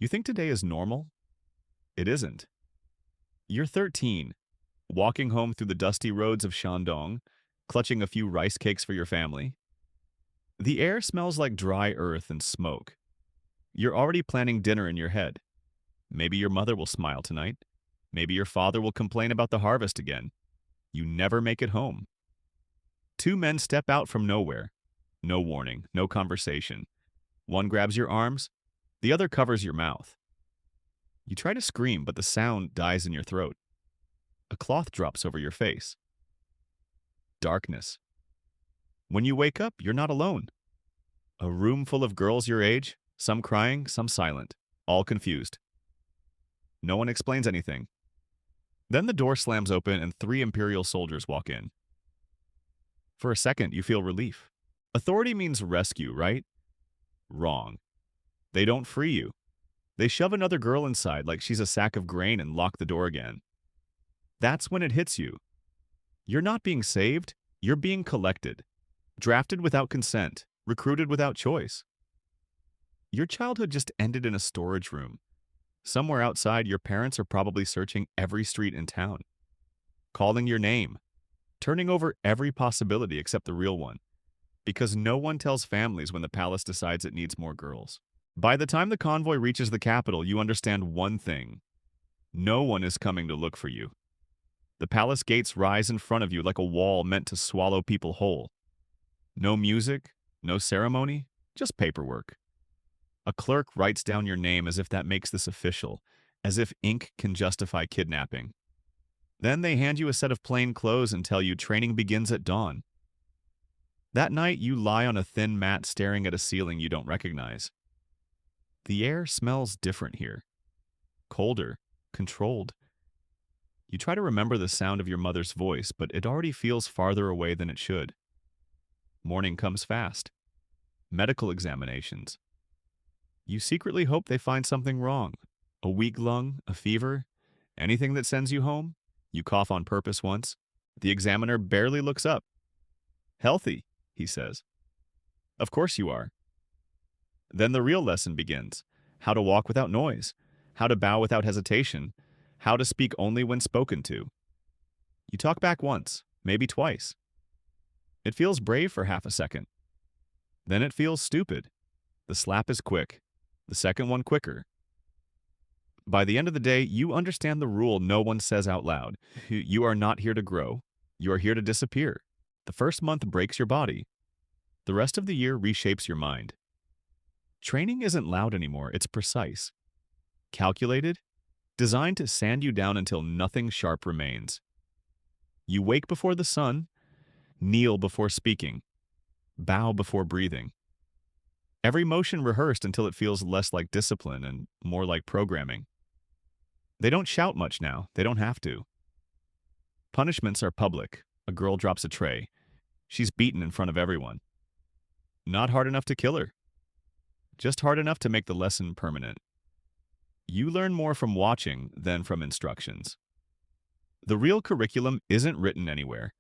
You think today is normal? It isn't. You're 13, walking home through the dusty roads of Shandong, clutching a few rice cakes for your family. The air smells like dry earth and smoke. You're already planning dinner in your head. Maybe your mother will smile tonight. Maybe your father will complain about the harvest again. You never make it home. Two men step out from nowhere. No warning, no conversation. One grabs your arms, the other covers your mouth. You try to scream, but the sound dies in your throat. A cloth drops over your face. Darkness. When you wake up, you're not alone. A room full of girls your age, some crying, some silent, all confused. No one explains anything. Then the door slams open and three Imperial soldiers walk in. For a second, you feel relief. Authority means rescue, right? Wrong. They don't free you. They shove another girl inside like she's a sack of grain and lock the door again. That's when it hits you. You're not being saved, you're being collected. Drafted without consent, recruited without choice. Your childhood just ended in a storage room. Somewhere outside, your parents are probably searching every street in town, calling your name, turning over every possibility except the real one, because no one tells families when the palace decides it needs more girls. By the time the convoy reaches the capital, you understand one thing. No one is coming to look for you. The palace gates rise in front of you like a wall meant to swallow people whole. No music, no ceremony, just paperwork. A clerk writes down your name as if that makes this official, as if ink can justify kidnapping. Then they hand you a set of plain clothes and tell you training begins at dawn. That night, you lie on a thin mat staring at a ceiling you don't recognize. The air smells different here. Colder, controlled. You try to remember the sound of your mother's voice, but it already feels farther away than it should. Morning comes fast. Medical examinations. You secretly hope they find something wrong. A weak lung, a fever, anything that sends you home. You cough on purpose once. The examiner barely looks up. Healthy, he says. Of course you are. Then the real lesson begins. How to walk without noise. How to bow without hesitation. How to speak only when spoken to. You talk back once, maybe twice. It feels brave for half a second. Then it feels stupid. The slap is quick. The second one quicker. By the end of the day, you understand the rule no one says out loud. You are not here to grow. You are here to disappear. The first month breaks your body. The rest of the year reshapes your mind. Training isn't loud anymore, it's precise. Calculated, designed to sand you down until nothing sharp remains. You wake before the sun, kneel before speaking, bow before breathing. Every motion rehearsed until it feels less like discipline and more like programming. They don't shout much now, they don't have to. Punishments are public. A girl drops a tray. She's beaten in front of everyone. Not hard enough to kill her. Just hard enough to make the lesson permanent. You learn more from watching than from instructions. The real curriculum isn't written anywhere.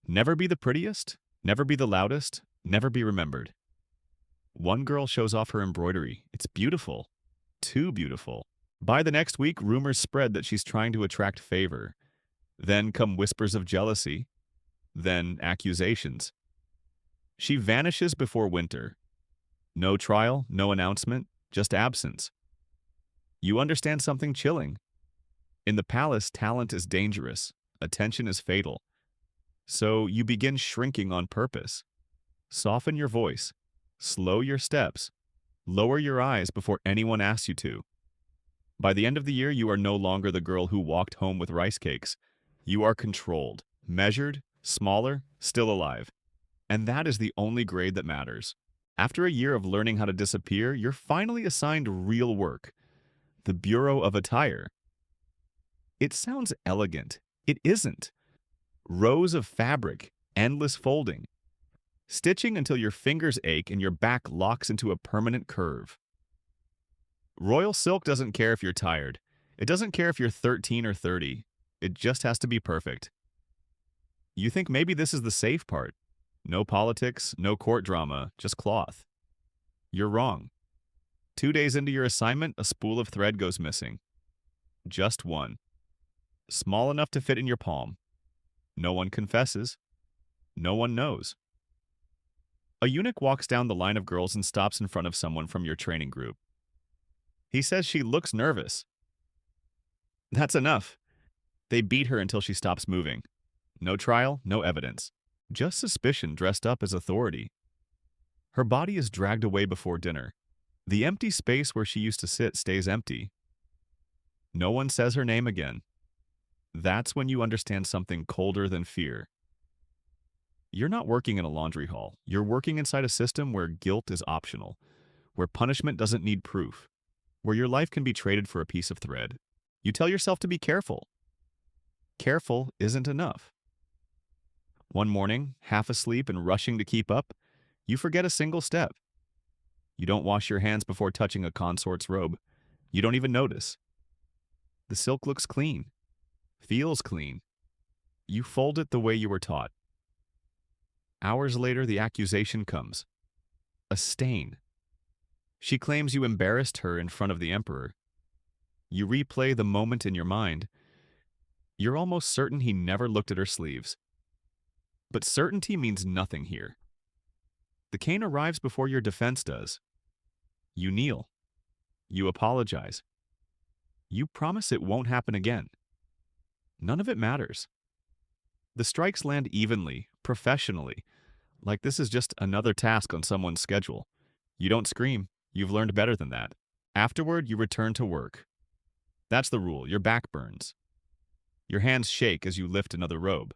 Never be the prettiest, never be the loudest, never be remembered. One girl shows off her embroidery. It's beautiful. Too beautiful. By the next week, rumors spread that she's trying to attract favor. Then come whispers of jealousy. Then accusations. She vanishes before winter. No trial, no announcement, just absence. You understand something chilling. In the palace, talent is dangerous. Attention is fatal. So you begin shrinking on purpose. Soften your voice. Slow your steps. Lower your eyes before anyone asks you to. By the end of the year, you are no longer the girl who walked home with rice cakes. You are controlled, measured, smaller, still alive. And that is the only grade that matters. After a year of learning how to disappear, you're finally assigned real work. The Bureau of Attire. It sounds elegant. It isn't. Rows of fabric, endless folding. Stitching until your fingers ache and your back locks into a permanent curve. Royal silk doesn't care if you're tired. It doesn't care if you're 13 or 30. It just has to be perfect. You think maybe this is the safe part. No politics, no court drama, just cloth. You're wrong. 2 days into your assignment, a spool of thread goes missing. Just one. Small enough to fit in your palm. No one confesses. No one knows. A eunuch walks down the line of girls and stops in front of someone from your training group. He says she looks nervous. That's enough. They beat her until she stops moving. No trial, no evidence. Just suspicion dressed up as authority. Her body is dragged away before dinner. The empty space where she used to sit stays empty. No one says her name again. That's when you understand something colder than fear. You're not working in a laundry hall. You're working inside a system where guilt is optional, where punishment doesn't need proof, where your life can be traded for a piece of thread. You tell yourself to be careful. Careful isn't enough. One morning, half asleep and rushing to keep up, you forget a single step. You don't wash your hands before touching a consort's robe. You don't even notice. The silk looks clean, feels clean. You fold it the way you were taught. Hours later, the accusation comes. A stain. She claims you embarrassed her in front of the emperor. You replay the moment in your mind. You're almost certain he never looked at her sleeves. But certainty means nothing here. The cane arrives before your defense does. You kneel. You apologize. You promise it won't happen again. None of it matters. The strikes land evenly, professionally, like this is just another task on someone's schedule. You don't scream. You've learned better than that. Afterward, you return to work. That's the rule. Your back burns. Your hands shake as you lift another robe.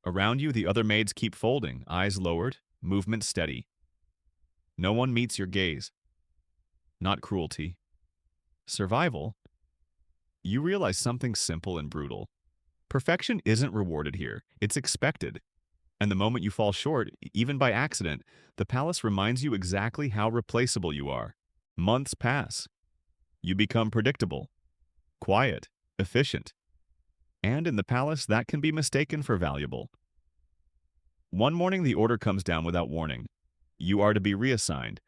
Around you, the other maids keep folding, eyes lowered, movement steady. No one meets your gaze. Not cruelty. Survival. You realize something simple and brutal. Perfection isn't rewarded here. It's expected. And the moment you fall short, even by accident, the palace reminds you exactly how replaceable you are. Months pass. You become predictable, quiet, efficient. And in the palace, that can be mistaken for valuable. One morning, the order comes down without warning. You are to be reassigned.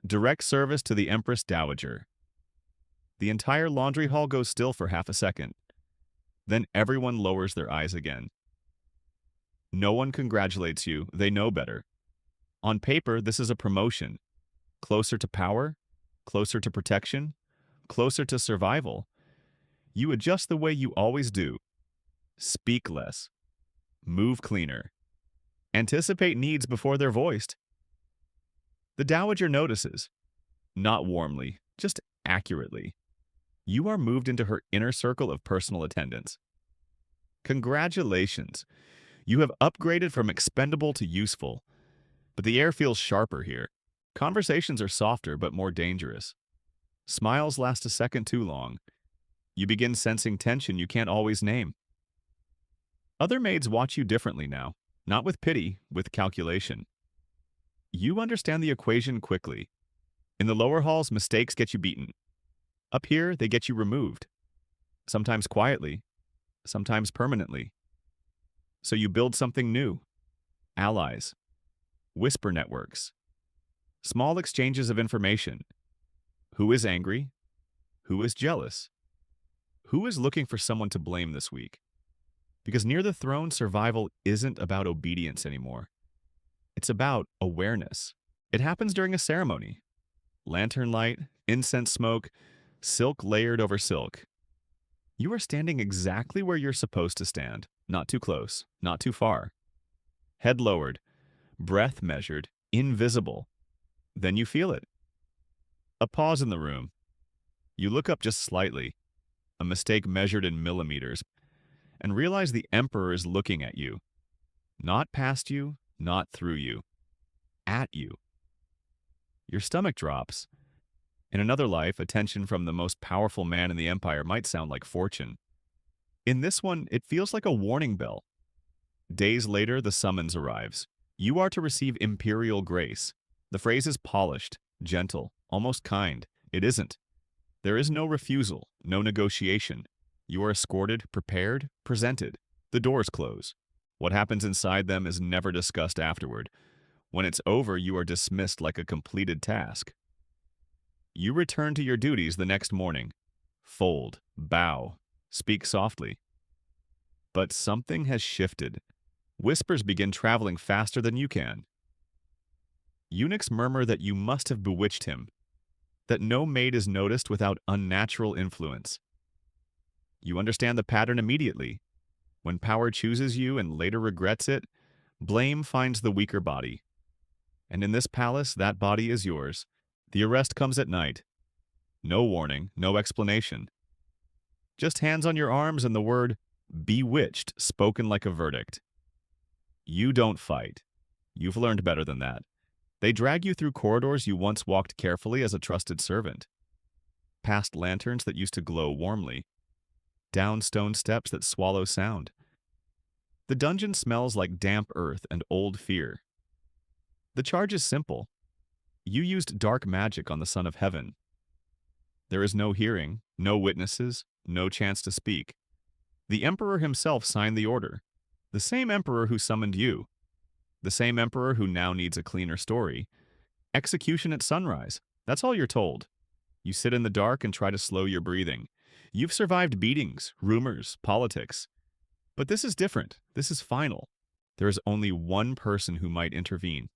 Direct service to the Empress Dowager. The entire laundry hall goes still for half a second. Then everyone lowers their eyes again. No one congratulates you. They know better. On paper, this is a promotion. Closer to power, closer to protection, closer to survival. You adjust the way you always do. Speak less. Move cleaner. Anticipate needs before they're voiced. The Dowager notices. Not warmly, just accurately. You are moved into her inner circle of personal attendance. Congratulations. You have upgraded from expendable to useful. But the air feels sharper here. Conversations are softer but more dangerous. Smiles last a second too long. You begin sensing tension you can't always name. Other maids watch you differently now, not with pity, with calculation. You understand the equation quickly. In the lower halls, mistakes get you beaten. Up here, they get you removed. Sometimes quietly, sometimes permanently. So you build something new. Allies. Whisper networks. Small exchanges of information. Who is angry? Who is jealous? Who is looking for someone to blame this week? Because near the throne, survival isn't about obedience anymore. It's about awareness. It happens during a ceremony. Lantern light, incense smoke, silk layered over silk. You are standing exactly where you're supposed to stand. Not too close, not too far. Head lowered, breath measured, invisible. Then you feel it. A pause in the room. You look up just slightly, a mistake measured in millimeters, and realize the Emperor is looking at you. Not past you, not through you. At you. Your stomach drops. In another life, attention from the most powerful man in the Empire might sound like fortune. In this one, it feels like a warning bell. Days later, the summons arrives. You are to receive Imperial grace. The phrase is polished, gentle, almost kind. It isn't. There is no refusal, no negotiation. You are escorted, prepared, presented. The doors close. What happens inside them is never discussed afterward. When it's over, you are dismissed like a completed task. You return to your duties the next morning. Fold, bow, speak softly. But something has shifted. Whispers begin traveling faster than you can. Eunuchs murmur that you must have bewitched him, that no maid is noticed without unnatural influence. You understand the pattern immediately. When power chooses you and later regrets it, blame finds the weaker body. And in this palace, that body is yours. The arrest comes at night. No warning, no explanation. Just hands on your arms and the word, bewitched, spoken like a verdict. You don't fight. You've learned better than that. They drag you through corridors you once walked carefully as a trusted servant, past lanterns that used to glow warmly, down stone steps that swallow sound. The dungeon smells like damp earth and old fear. The charge is simple. You used dark magic on the Son of Heaven. There is no hearing, no witnesses, no chance to speak. The Emperor himself signed the order. The same Emperor who summoned you. The same Emperor who now needs a cleaner story. Execution at sunrise. That's all you're told. You sit in the dark and try to slow your breathing. You've survived beatings, rumors, politics. But this is different. This is final. There is only one person who might intervene.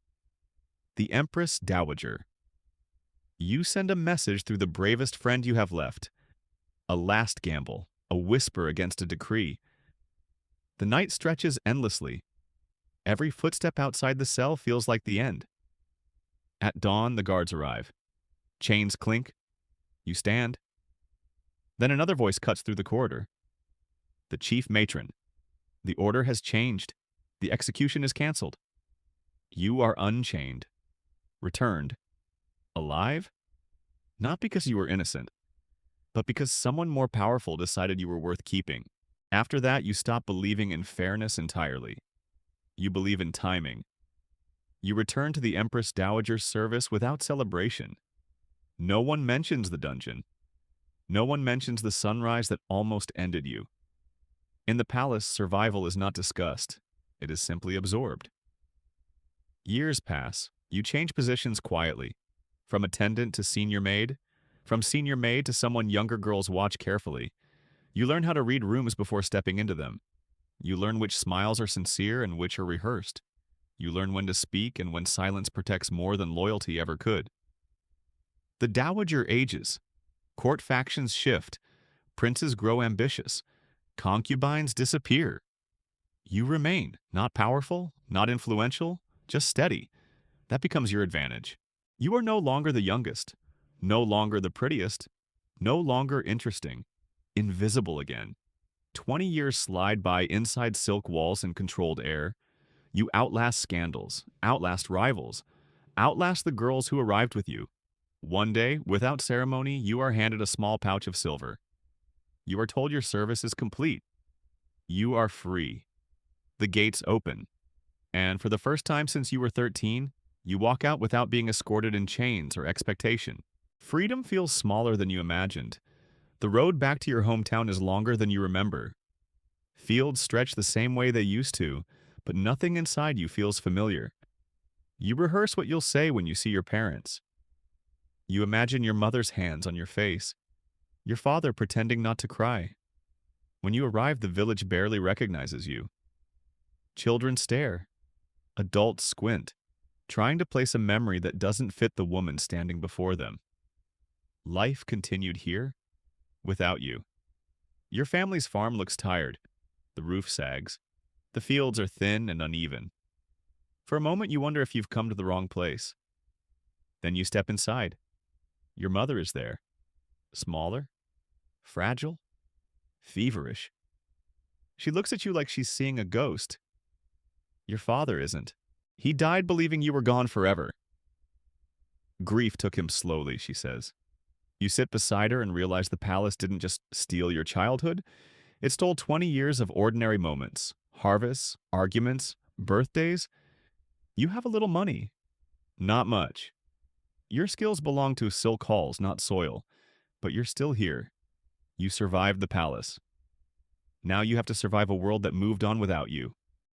The Empress Dowager. You send a message through the bravest friend you have left. A last gamble, a whisper against a decree. The night stretches endlessly. Every footstep outside the cell feels like the end. At dawn, the guards arrive. Chains clink. You stand. Then another voice cuts through the corridor. The chief matron. The order has changed. The execution is canceled. You are unchained. Returned. Alive? Not because you were innocent, but because someone more powerful decided you were worth keeping. After that, you stop believing in fairness entirely. You believe in timing. You return to the Empress Dowager's service without celebration. No one mentions the dungeon. No one mentions the sunrise that almost ended you. In the palace, survival is not discussed. It is simply absorbed. Years pass. You change positions quietly. From attendant to senior maid. From senior maid to someone younger girls watch carefully. You learn how to read rooms before stepping into them. You learn which smiles are sincere and which are rehearsed. You learn when to speak and when silence protects more than loyalty ever could. The dowager ages. Court factions shift. Princes grow ambitious. Concubines disappear. You remain, not powerful, not influential, just steady. That becomes your advantage. You are no longer the youngest, no longer the prettiest, no longer interesting, invisible again. 20 years slide by inside silk walls and controlled air. You outlast scandals, outlast rivals, outlast the girls who arrived with you. One day, without ceremony, you are handed a small pouch of silver. You are told your service is complete. You are free. The gates open. And for the first time since you were 13, you walk out without being escorted in chains or expectation. Freedom feels smaller than you imagined. The road back to your hometown is longer than you remember. Fields stretch the same way they used to, but nothing inside you feels familiar. You rehearse what you'll say when you see your parents. You imagine your mother's hands on your face, your father pretending not to cry. When you arrive, the village barely recognizes you. Children stare. Adults squint, trying to place a memory that doesn't fit the woman standing before them. Life continued here, without you. Your family's farm looks tired. The roof sags. The fields are thin and uneven. For a moment, you wonder if you've come to the wrong place. Then you step inside. Your mother is there. Smaller, fragile, feverish. She looks at you like she's seeing a ghost. Your father isn't. He died believing you were gone forever. Grief took him slowly, she says. You sit beside her and realize the palace didn't just steal your childhood. It stole 20 years of ordinary moments, harvests, arguments, birthdays. You have a little money. Not much. Your skills belong to silk halls, not soil. But you're still here. You survived the palace. Now you have to survive a world that moved on without you.